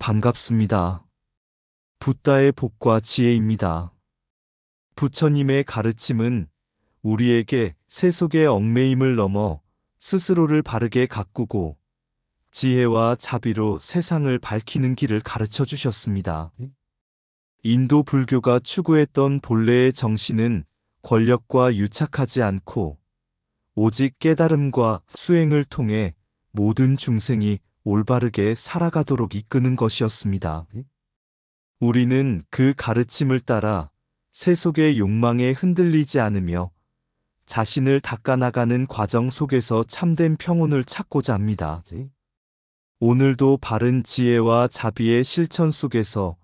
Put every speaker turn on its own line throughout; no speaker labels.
반갑습니다. 붓다의 복과 지혜입니다. 부처님의 가르침은 우리에게 세속의 얽매임을 넘어 스스로를 바르게 가꾸고 지혜와 자비로 세상을 밝히는 길을 가르쳐 주셨습니다. 인도 불교가 추구했던 본래의 정신은 권력과 유착하지 않고 오직 깨달음과 수행을 통해 모든 중생이 올바르게 살아가도록 이끄는 것이었습니다. 우리는 그 가르침을 따라 세속의 욕망에 흔들리지 않으며 자신을 닦아나가는 과정 속에서 참된 평온을 찾고자 합니다. 오늘도 바른 지혜와 자비의 실천 속에서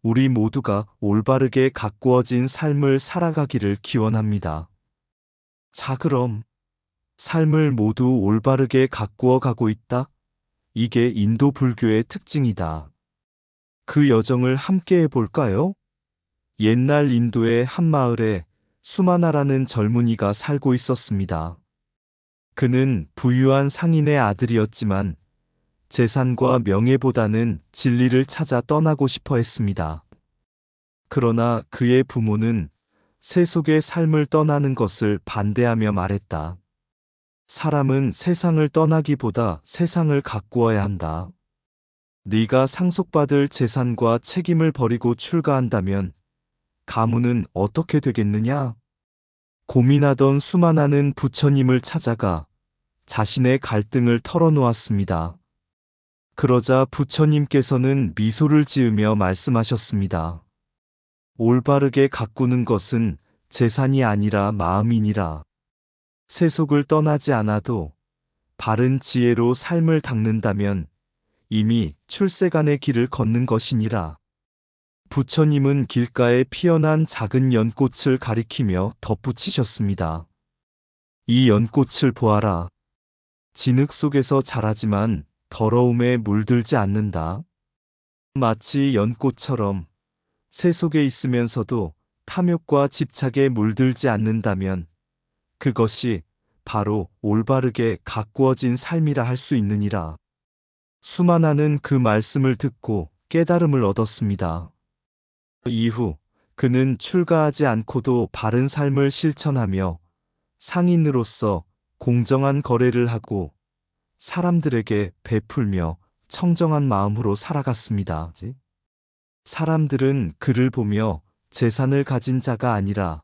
우리 모두가 올바르게 가꾸어진 삶을 살아가기를 기원합니다. 자, 그럼 삶을 모두 올바르게 가꾸어 가고 있다? 이게 인도 불교의 특징이다. 그 여정을 함께 해볼까요? 옛날 인도의 한 마을에 수마나라는 젊은이가 살고 있었습니다. 그는 부유한 상인의 아들이었지만 재산과 명예보다는 진리를 찾아 떠나고 싶어 했습니다. 그러나 그의 부모는 세속의 삶을 떠나는 것을 반대하며 말했다. 사람은 세상을 떠나기보다 세상을 가꾸어야 한다. 네가 상속받을 재산과 책임을 버리고 출가한다면 가문은 어떻게 되겠느냐? 고민하던 수마나는 부처님을 찾아가 자신의 갈등을 털어놓았습니다. 그러자 부처님께서는 미소를 지으며 말씀하셨습니다. 올바르게 가꾸는 것은 재산이 아니라 마음이니라. 세속을 떠나지 않아도 바른 지혜로 삶을 닦는다면 이미 출세간의 길을 걷는 것이니라. 부처님은 길가에 피어난 작은 연꽃을 가리키며 덧붙이셨습니다. 이 연꽃을 보아라. 진흙 속에서 자라지만 더러움에 물들지 않는다. 마치 연꽃처럼 세속에 있으면서도 탐욕과 집착에 물들지 않는다면 그것이 바로 올바르게 가꾸어진 삶이라 할 수 있느니라. 수마나는 그 말씀을 듣고 깨달음을 얻었습니다. 이후 그는 출가하지 않고도 바른 삶을 실천하며 상인으로서 공정한 거래를 하고 사람들에게 베풀며 청정한 마음으로 살아갔습니다. 사람들은 그를 보며 재산을 가진 자가 아니라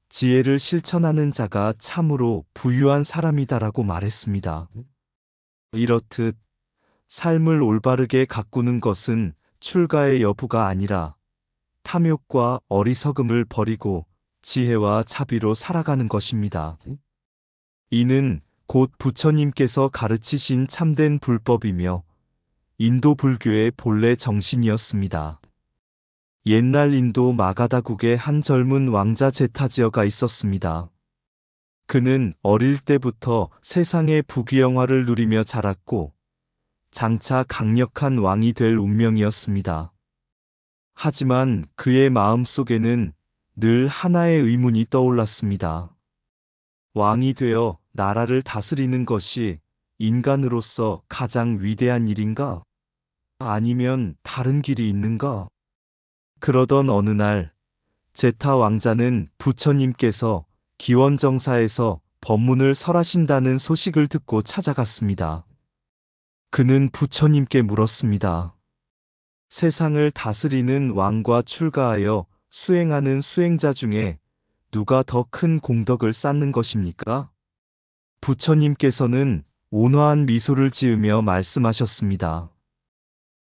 지혜를 실천하는 자가 참으로 부유한 사람이다라고 말했습니다. 이렇듯 삶을 올바르게 가꾸는 것은 출가의 여부가 아니라 탐욕과 어리석음을 버리고 지혜와 자비로 살아가는 것입니다. 이는 곧 부처님께서 가르치신 참된 불법이며 인도 불교의 본래 정신이었습니다. 옛날 인도 마가다국에 한 젊은 왕자 제타지어가 있었습니다. 그는 어릴 때부터 세상의 부귀영화를 누리며 자랐고 장차 강력한 왕이 될 운명이었습니다. 하지만 그의 마음속에는 늘 하나의 의문이 떠올랐습니다. 왕이 되어 나라를 다스리는 것이 인간으로서 가장 위대한 일인가? 아니면 다른 길이 있는가? 그러던 어느 날 제타 왕자는 부처님께서 기원정사에서 법문을 설하신다는 소식을 듣고 찾아갔습니다. 그는 부처님께 물었습니다. 세상을 다스리는 왕과 출가하여 수행하는 수행자 중에 누가 더 큰 공덕을 쌓는 것입니까? 부처님께서는 온화한 미소를 지으며 말씀하셨습니다.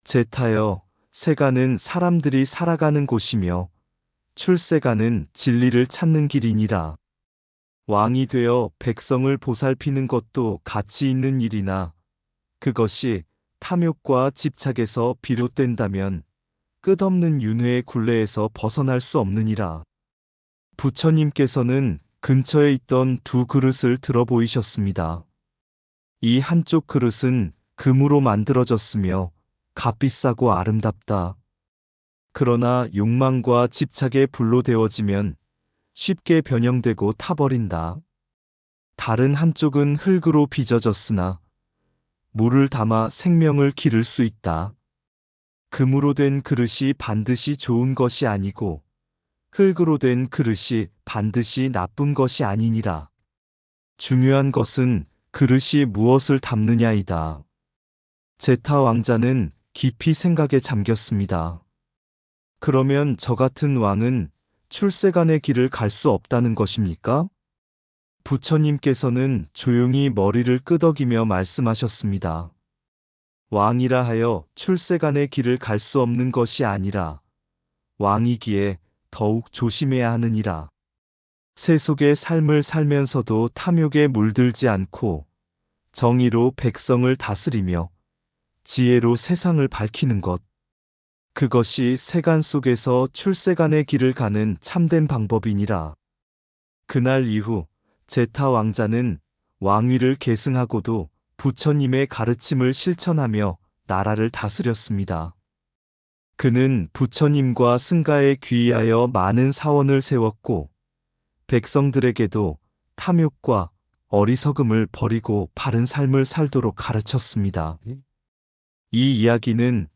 제타여, 세간은 사람들이 살아가는 곳이며 출세간은 진리를 찾는 길이니라. 왕이 되어 백성을 보살피는 것도 가치 있는 일이나 그것이 탐욕과 집착에서 비롯된다면 끝없는 윤회의 굴레에서 벗어날 수 없느니라. 부처님께서는 근처에 있던 두 그릇을 들어 보이셨습니다. 이 한쪽 그릇은 금으로 만들어졌으며 값비싸고 아름답다. 그러나 욕망과 집착에 불로 데워지면 쉽게 변형되고 타버린다. 다른 한쪽은 흙으로 빚어졌으나 물을 담아 생명을 기를 수 있다. 금으로 된 그릇이 반드시 좋은 것이 아니고 흙으로 된 그릇이 반드시 나쁜 것이 아니니라. 중요한 것은 그릇이 무엇을 담느냐이다. 제타 왕자는 깊이 생각에 잠겼습니다. 그러면 저 같은 왕은 출세간의 길을 갈 수 없다는 것입니까? 부처님께서는 조용히 머리를 끄덕이며 말씀하셨습니다. 왕이라 하여 출세간의 길을 갈 수 없는 것이 아니라 왕이기에 더욱 조심해야 하느니라. 세속의 삶을 살면서도 탐욕에 물들지 않고 정의로 백성을 다스리며 지혜로 세상을 밝히는 것. 그것이 세간 속에서 출세간의 길을 가는 참된 방법이니라. 그날 이후 제타 왕자는 왕위를 계승하고도 부처님의 가르침을 실천하며 나라를 다스렸습니다. 그는 부처님과 승가에 귀의하여 많은 사원을 세웠고 백성들에게도 탐욕과 어리석음을 버리고 바른 삶을 살도록 가르쳤습니다. 이 이야기는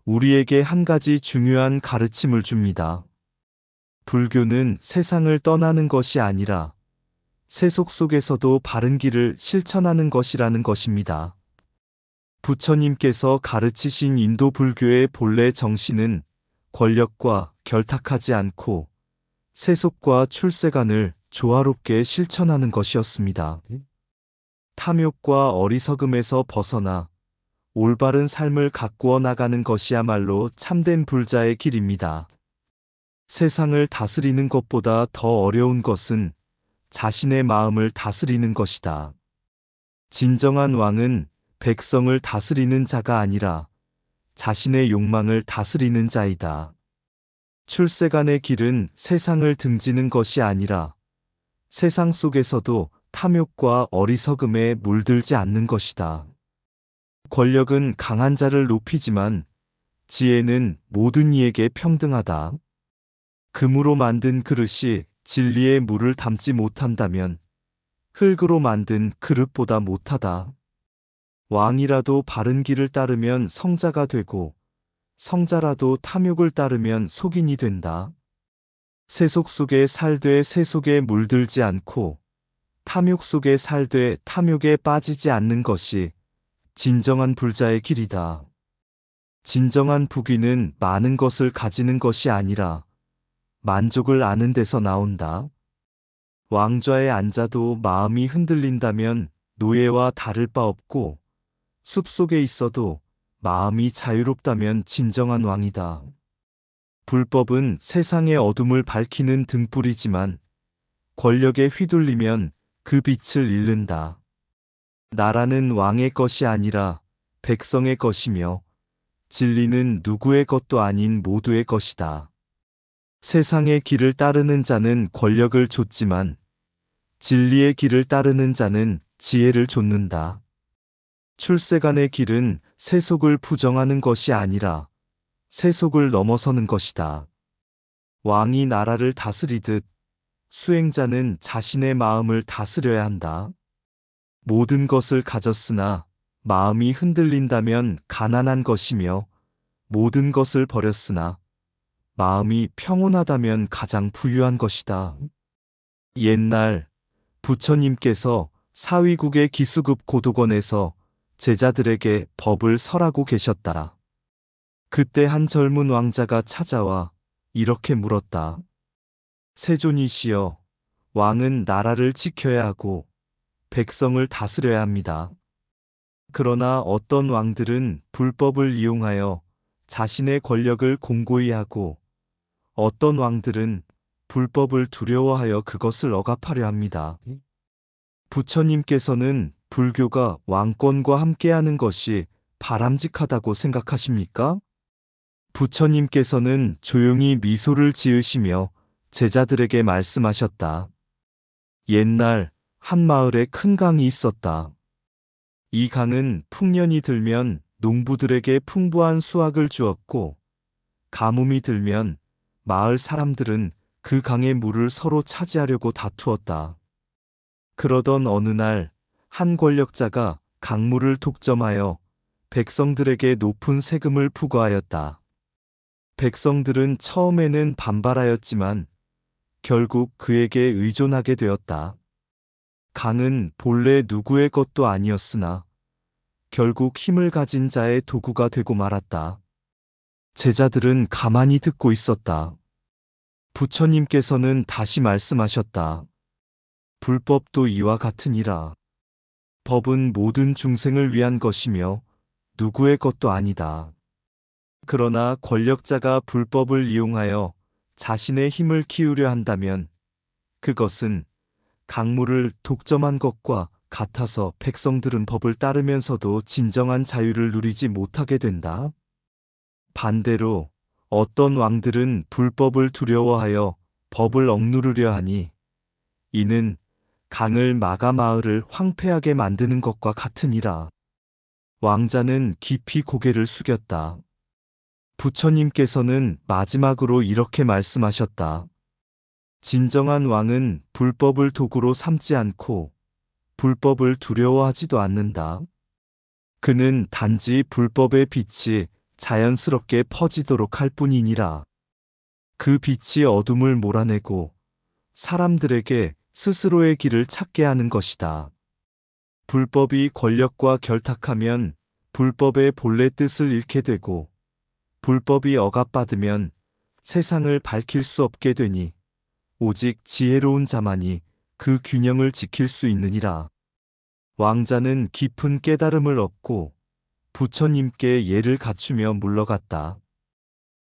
우리에게 한 가지 중요한 가르침을 줍니다. 불교는 세상을 떠나는 것이 아니라 세속 속에서도 바른 길을 실천하는 것이라는 것입니다. 부처님께서 가르치신 인도 불교의 본래 정신은 권력과 결탁하지 않고 세속과 출세간을 조화롭게 실천하는 것이었습니다. 탐욕과 어리석음에서 벗어나 올바른 삶을 가꾸어 나가는 것이야말로 참된 불자의 길입니다. 세상을 다스리는 것보다 더 어려운 것은 자신의 마음을 다스리는 것이다. 진정한 왕은 백성을 다스리는 자가 아니라 자신의 욕망을 다스리는 자이다. 출세간의 길은 세상을 등지는 것이 아니라 세상 속에서도 탐욕과 어리석음에 물들지 않는 것이다. 권력은 강한 자를 높이지만 지혜는 모든 이에게 평등하다. 금으로 만든 그릇이 진리의 물을 담지 못한다면 흙으로 만든 그릇보다 못하다. 왕이라도 바른 길을 따르면 성자가 되고 성자라도 탐욕을 따르면 속인이 된다. 세속 속에 살되 세속에 물들지 않고 탐욕 속에 살되 탐욕에 빠지지 않는 것이 진정한 불자의 길이다. 진정한 부귀는 많은 것을 가지는 것이 아니라 만족을 아는 데서 나온다. 왕좌에 앉아도 마음이 흔들린다면 노예와 다를 바 없고 숲속에 있어도 마음이 자유롭다면 진정한 왕이다. 불법은 세상의 어둠을 밝히는 등불이지만 권력에 휘둘리면 그 빛을 잃는다. 나라는 왕의 것이 아니라 백성의 것이며 진리는 누구의 것도 아닌 모두의 것이다. 세상의 길을 따르는 자는 권력을 좇지만 진리의 길을 따르는 자는 지혜를 좇는다. 출세간의 길은 세속을 부정하는 것이 아니라 세속을 넘어서는 것이다. 왕이 나라를 다스리듯 수행자는 자신의 마음을 다스려야 한다. 모든 것을 가졌으나 마음이 흔들린다면 가난한 것이며 모든 것을 버렸으나 마음이 평온하다면 가장 부유한 것이다. 옛날 부처님께서 사위국의 기수급 고도관에서 제자들에게 법을 설하고 계셨다. 그때 한 젊은 왕자가 찾아와 이렇게 물었다. 세존이시여, 왕은 나라를 지켜야 하고 백성을 다스려야 합니다. 그러나 어떤 왕들은 불법을 이용하여 자신의 권력을 공고히 하고 어떤 왕들은 불법을 두려워하여 그것을 억압하려 합니다. 부처님께서는 불교가 왕권과 함께하는 것이 바람직하다고 생각하십니까? 부처님께서는 조용히 미소를 지으시며 제자들에게 말씀하셨다. 옛날 한 마을에 큰 강이 있었다. 이 강은 풍년이 들면 농부들에게 풍부한 수확을 주었고 가뭄이 들면 마을 사람들은 그 강의 물을 서로 차지하려고 다투었다. 그러던 어느 날 한 권력자가 강물을 독점하여 백성들에게 높은 세금을 부과하였다. 백성들은 처음에는 반발하였지만 결국 그에게 의존하게 되었다. 강은 본래 누구의 것도 아니었으나 결국 힘을 가진 자의 도구가 되고 말았다. 제자들은 가만히 듣고 있었다. 부처님께서는 다시 말씀하셨다. 불법도 이와 같으니라. 법은 모든 중생을 위한 것이며 누구의 것도 아니다. 그러나 권력자가 불법을 이용하여 자신의 힘을 키우려 한다면 그것은 강물을 독점한 것과 같아서 백성들은 법을 따르면서도 진정한 자유를 누리지 못하게 된다. 반대로 어떤 왕들은 불법을 두려워하여 법을 억누르려 하니 이는 강을 막아 마을을 황폐하게 만드는 것과 같으니라. 왕자는 깊이 고개를 숙였다. 부처님께서는 마지막으로 이렇게 말씀하셨다. 진정한 왕은 불법을 도구로 삼지 않고 불법을 두려워하지도 않는다. 그는 단지 불법의 빛이 자연스럽게 퍼지도록 할 뿐이니라. 그 빛이 어둠을 몰아내고 사람들에게 스스로의 길을 찾게 하는 것이다. 불법이 권력과 결탁하면 불법의 본래 뜻을 잃게 되고 불법이 억압받으면 세상을 밝힐 수 없게 되니 오직 지혜로운 자만이 그 균형을 지킬 수 있느니라. 왕자는 깊은 깨달음을 얻고 부처님께 예를 갖추며 물러갔다.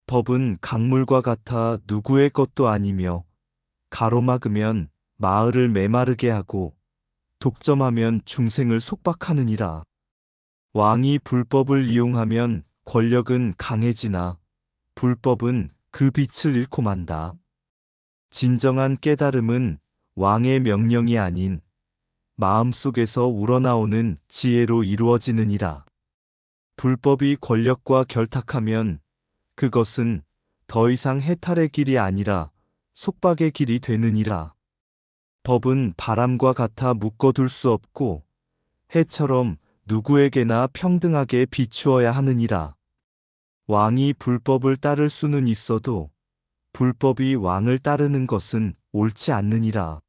법은 강물과 같아 누구의 것도 아니며 가로막으면 마을을 메마르게 하고 독점하면 중생을 속박하느니라. 왕이 불법을 이용하면 권력은 강해지나 불법은 그 빛을 잃고 만다. 진정한 깨달음은 왕의 명령이 아닌 마음속에서 우러나오는 지혜로 이루어지느니라. 불법이 권력과 결탁하면 그것은 더 이상 해탈의 길이 아니라 속박의 길이 되느니라. 법은 바람과 같아 묶어둘 수 없고 해처럼 누구에게나 평등하게 비추어야 하느니라. 왕이 불법을 따를 수는 있어도 불법이 왕을 따르는 것은 옳지 않느니라.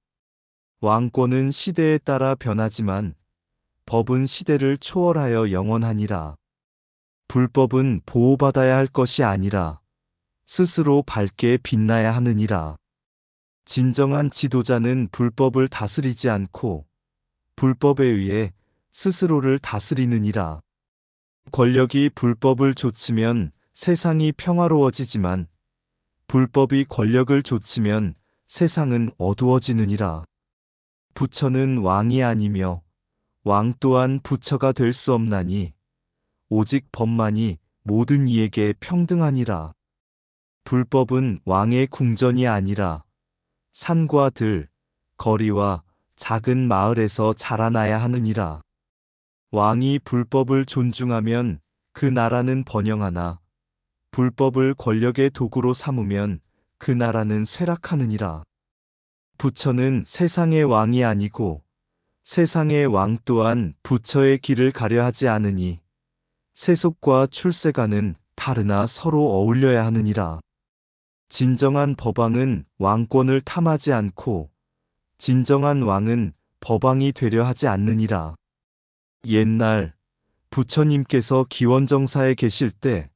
왕권은 시대에 따라 변하지만 법은 시대를 초월하여 영원하니라. 불법은 보호받아야 할 것이 아니라 스스로 밝게 빛나야 하느니라. 진정한 지도자는 불법을 다스리지 않고 불법에 의해 스스로를 다스리느니라. 권력이 불법을 좇으면 세상이 평화로워지지만 불법이 권력을 좇으면 세상은 어두워지느니라. 부처는 왕이 아니며 왕 또한 부처가 될 수 없나니 오직 법만이 모든 이에게 평등하니라. 불법은 왕의 궁전이 아니라 산과 들, 거리와 작은 마을에서 자라나야 하느니라. 왕이 불법을 존중하면 그 나라는 번영하나 불법을 권력의 도구로 삼으면 그 나라는 쇠락하느니라. 부처는 세상의 왕이 아니고 세상의 왕 또한 부처의 길을 가려 하지 않으니 세속과 출세가는 다르나 서로 어울려야 하느니라. 진정한 법왕은 왕권을 탐하지 않고 진정한 왕은 법왕이 되려 하지 않느니라. 옛날 부처님께서 기원정사에 계실 때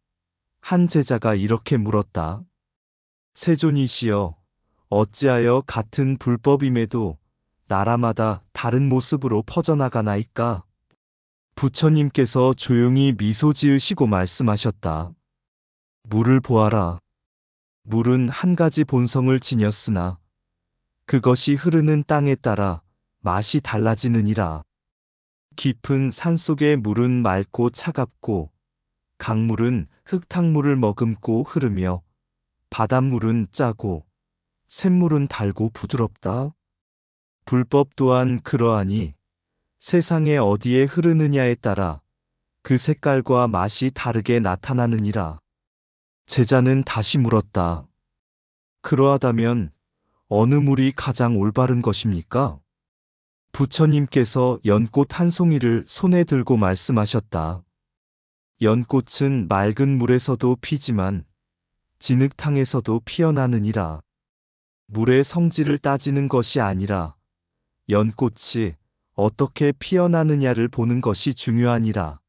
한 제자가 이렇게 물었다. 세존이시여, 어찌하여 같은 불법임에도 나라마다 다른 모습으로 퍼져나가나이까? 부처님께서 조용히 미소 지으시고 말씀하셨다. 물을 보아라. 물은 한 가지 본성을 지녔으나 그것이 흐르는 땅에 따라 맛이 달라지느니라. 깊은 산속의 물은 맑고 차갑고 강물은 흙탕물을 머금고 흐르며 바닷물은 짜고 샘물은 달고 부드럽다. 불법 또한 그러하니 세상에 어디에 흐르느냐에 따라 그 색깔과 맛이 다르게 나타나느니라. 제자는 다시 물었다. 그러하다면 어느 물이 가장 올바른 것입니까? 부처님께서 연꽃 한 송이를 손에 들고 말씀하셨다. 연꽃은 맑은 물에서도 피지만 진흙탕에서도 피어나느니라. 물의 성질을 따지는 것이 아니라 연꽃이 어떻게 피어나느냐를 보는 것이 중요하니라.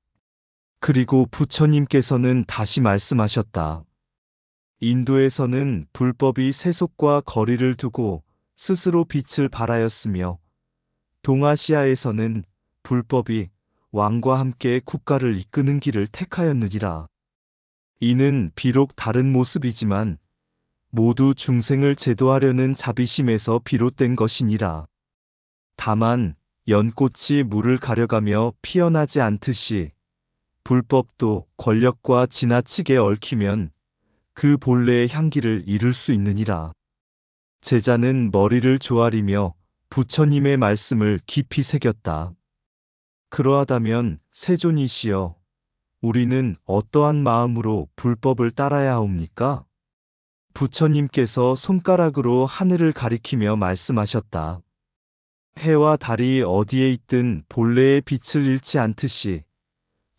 그리고 부처님께서는 다시 말씀하셨다. 인도에서는 불법이 세속과 거리를 두고 스스로 빛을 발하였으며 동아시아에서는 불법이 왕과 함께 국가를 이끄는 길을 택하였느니라. 이는 비록 다른 모습이지만 모두 중생을 제도하려는 자비심에서 비롯된 것이니라. 다만 연꽃이 물을 가려가며 피어나지 않듯이 불법도 권력과 지나치게 얽히면 그 본래의 향기를 잃을 수 있느니라. 제자는 머리를 조아리며 부처님의 말씀을 깊이 새겼다. 그러하다면 세존이시여, 우리는 어떠한 마음으로 불법을 따라야 하옵니까? 부처님께서 손가락으로 하늘을 가리키며 말씀하셨다. 해와 달이 어디에 있든 본래의 빛을 잃지 않듯이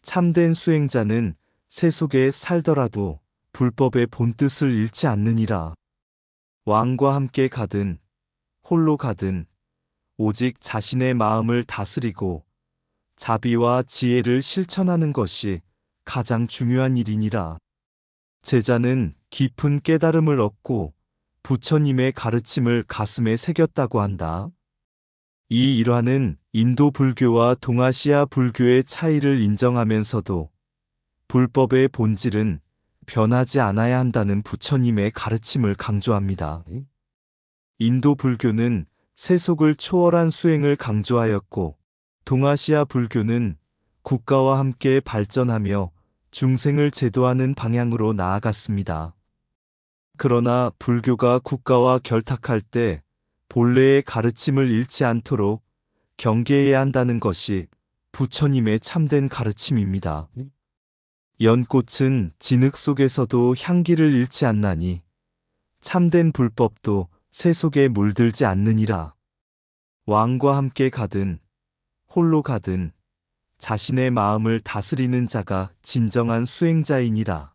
참된 수행자는 세속에 살더라도 불법의 본뜻을 잃지 않느니라. 왕과 함께 가든 홀로 가든 오직 자신의 마음을 다스리고 자비와 지혜를 실천하는 것이 가장 중요한 일이니라. 제자는 깊은 깨달음을 얻고 부처님의 가르침을 가슴에 새겼다고 한다. 이 일화는 인도 불교와 동아시아 불교의 차이를 인정하면서도 불법의 본질은 변하지 않아야 한다는 부처님의 가르침을 강조합니다. 인도 불교는 세속을 초월한 수행을 강조하였고, 동아시아 불교는 국가와 함께 발전하며 중생을 제도하는 방향으로 나아갔습니다. 그러나 불교가 국가와 결탁할 때 본래의 가르침을 잃지 않도록 경계해야 한다는 것이 부처님의 참된 가르침입니다. 연꽃은 진흙 속에서도 향기를 잃지 않나니 참된 불법도 세속에 물들지 않느니라. 왕과 함께 가든 홀로 가든 자신의 마음을 다스리는 자가 진정한 수행자이니라.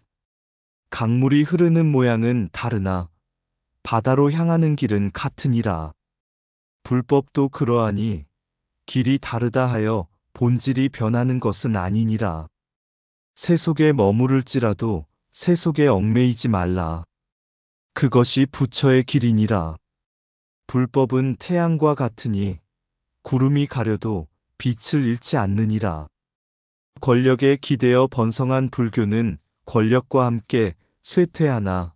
강물이 흐르는 모양은 다르나 바다로 향하는 길은 같으니라. 불법도 그러하니 길이 다르다 하여 본질이 변하는 것은 아니니라. 세속에 머무를지라도 세속에 얽매이지 말라. 그것이 부처의 길이니라. 불법은 태양과 같으니 구름이 가려도 빛을 잃지 않느니라. 권력에 기대어 번성한 불교는 권력과 함께 쇠퇴하나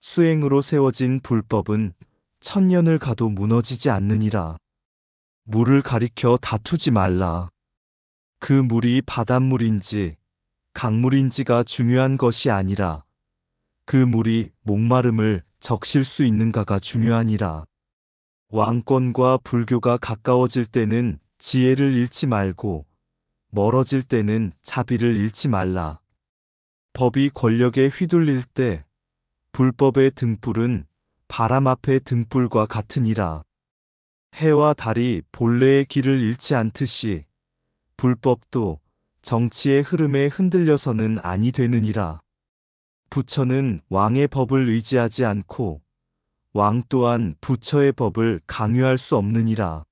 수행으로 세워진 불법은 천년을 가도 무너지지 않느니라. 물을 가리켜 다투지 말라. 그 물이 바닷물인지 강물인지가 중요한 것이 아니라 그 물이 목마름을 적실 수 있는가가 중요하니라. 왕권과 불교가 가까워질 때는 지혜를 잃지 말고 멀어질 때는 자비를 잃지 말라. 법이 권력에 휘둘릴 때 불법의 등불은 바람 앞의 등불과 같으니라. 해와 달이 본래의 길을 잃지 않듯이 불법도 정치의 흐름에 흔들려서는 아니 되느니라. 부처는 왕의 법을 의지하지 않고 왕 또한 부처의 법을 강요할 수 없느니라.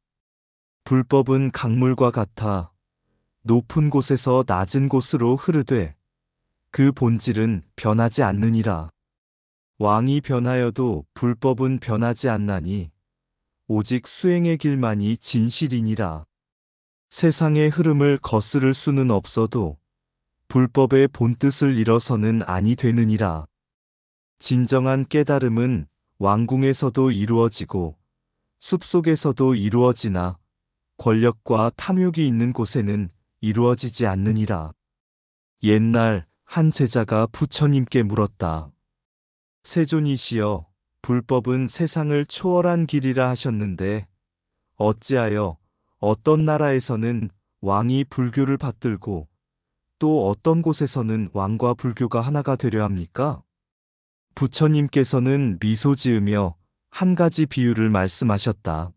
불법은 강물과 같아 높은 곳에서 낮은 곳으로 흐르되 그 본질은 변하지 않느니라. 왕이 변하여도 불법은 변하지 않나니 오직 수행의 길만이 진실이니라. 세상의 흐름을 거스를 수는 없어도 불법의 본뜻을 잃어서는 아니 되느니라. 진정한 깨달음은 왕궁에서도 이루어지고 숲속에서도 이루어지나 권력과 탐욕이 있는 곳에는 이루어지지 않느니라. 옛날 한 제자가 부처님께 물었다. 세존이시여, 불법은 세상을 초월한 길이라 하셨는데 어찌하여 어떤 나라에서는 왕이 불교를 받들고 또 어떤 곳에서는 왕과 불교가 하나가 되려 합니까? 부처님께서는 미소 지으며 한 가지 비유를 말씀하셨다.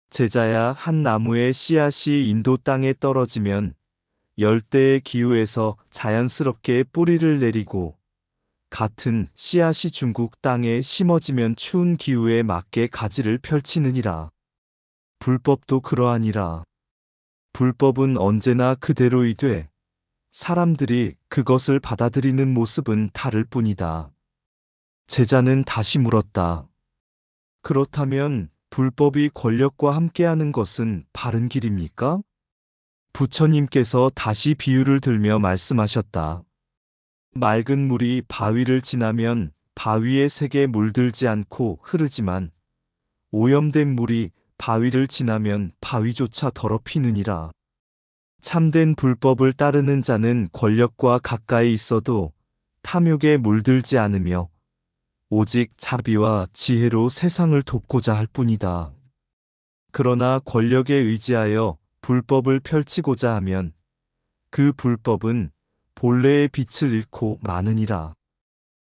제자야, 한 나무의 씨앗이 인도 땅에 떨어지면 열대의 기후에서 자연스럽게 뿌리를 내리고 같은 씨앗이 중국 땅에 심어지면 추운 기후에 맞게 가지를 펼치느니라. 불법도 그러하니라. 불법은 언제나 그대로이되 사람들이 그것을 받아들이는 모습은 다를 뿐이다. 제자는 다시 물었다. 그렇다면 불법이 권력과 함께하는 것은 바른 길입니까? 부처님께서 다시 비유를 들며 말씀하셨다. 맑은 물이 바위를 지나면 바위의 색에 물들지 않고 흐르지만 오염된 물이 바위를 지나면 바위조차 더럽히느니라. 참된 불법을 따르는 자는 권력과 가까이 있어도 탐욕에 물들지 않으며 오직 자비와 지혜로 세상을 돕고자 할 뿐이다. 그러나 권력에 의지하여 불법을 펼치고자 하면 그 불법은 본래의 빛을 잃고 마느니라.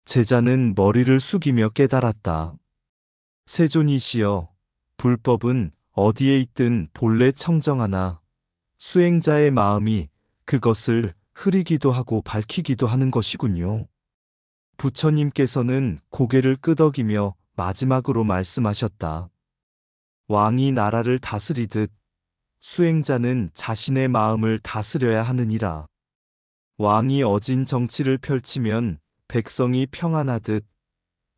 제자는 머리를 숙이며 깨달았다. 세존이시여, 불법은 어디에 있든 본래 청정하나 수행자의 마음이 그것을 흐리기도 하고 밝히기도 하는 것이군요. 부처님께서는 고개를 끄덕이며 마지막으로 말씀하셨다. 왕이 나라를 다스리듯 수행자는 자신의 마음을 다스려야 하느니라. 왕이 어진 정치를 펼치면 백성이 평안하듯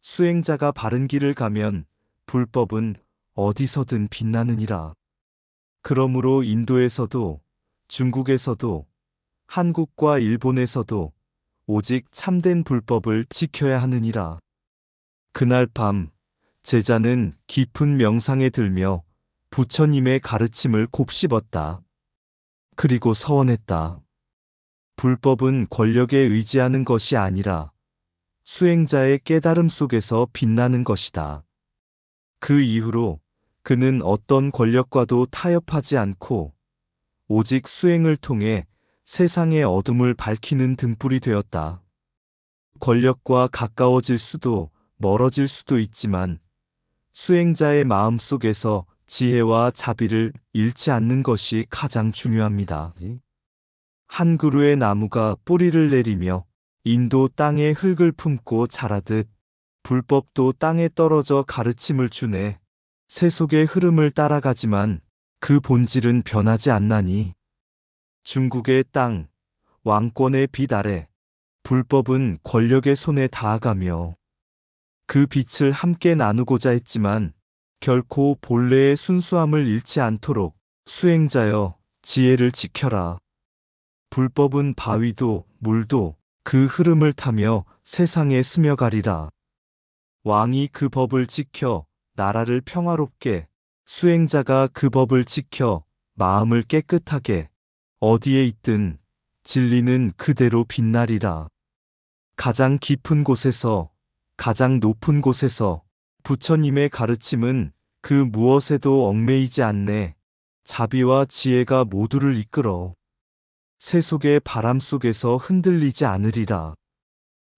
수행자가 바른 길을 가면 불법은 어디서든 빛나느니라. 그러므로 인도에서도 중국에서도 한국과 일본에서도 오직 참된 불법을 지켜야 하느니라. 그날 밤 제자는 깊은 명상에 들며 부처님의 가르침을 곱씹었다. 그리고 서원했다. 불법은 권력에 의지하는 것이 아니라 수행자의 깨달음 속에서 빛나는 것이다. 그 이후로 그는 어떤 권력과도 타협하지 않고 오직 수행을 통해 세상의 어둠을 밝히는 등불이 되었다. 권력과 가까워질 수도 멀어질 수도 있지만 수행자의 마음 속에서 지혜와 자비를 잃지 않는 것이 가장 중요합니다. 한 그루의 나무가 뿌리를 내리며 인도 땅에 흙을 품고 자라듯 불법도 땅에 떨어져 가르침을 주네. 새 속의 흐름을 따라가지만 그 본질은 변하지 않나니. 중국의 땅, 왕권의 빛 아래 불법은 권력의 손에 닿아가며 그 빛을 함께 나누고자 했지만 결코 본래의 순수함을 잃지 않도록 수행자여 지혜를 지켜라. 불법은 바위도 물도 그 흐름을 타며 세상에 스며가리라. 왕이 그 법을 지켜 나라를 평화롭게, 수행자가 그 법을 지켜 마음을 깨끗하게, 어디에 있든 진리는 그대로 빛나리라. 가장 깊은 곳에서, 가장 높은 곳에서 부처님의 가르침은 그 무엇에도 얽매이지 않네. 자비와 지혜가 모두를 이끌어 새 속의 바람 속에서 흔들리지 않으리라.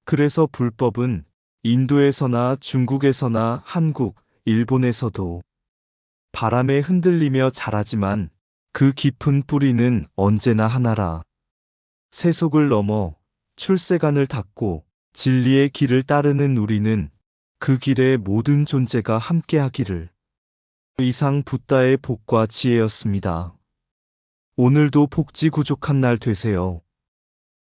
그래서 불법은 인도에서나 중국에서나 한국, 일본에서도 바람에 흔들리며 자라지만 그 깊은 뿌리는 언제나 하나라. 새 속을 넘어 출세관을 닫고 진리의 길을 따르는 우리는 그 길에 모든 존재가 함께하기를. 이상 붓다의 복과 지혜였습니다. 오늘도 복지구족한 날 되세요.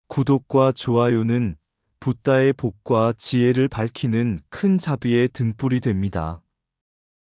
구독과 좋아요는 붓다의 복과 지혜를 밝히는 큰 자비의 등불이 됩니다.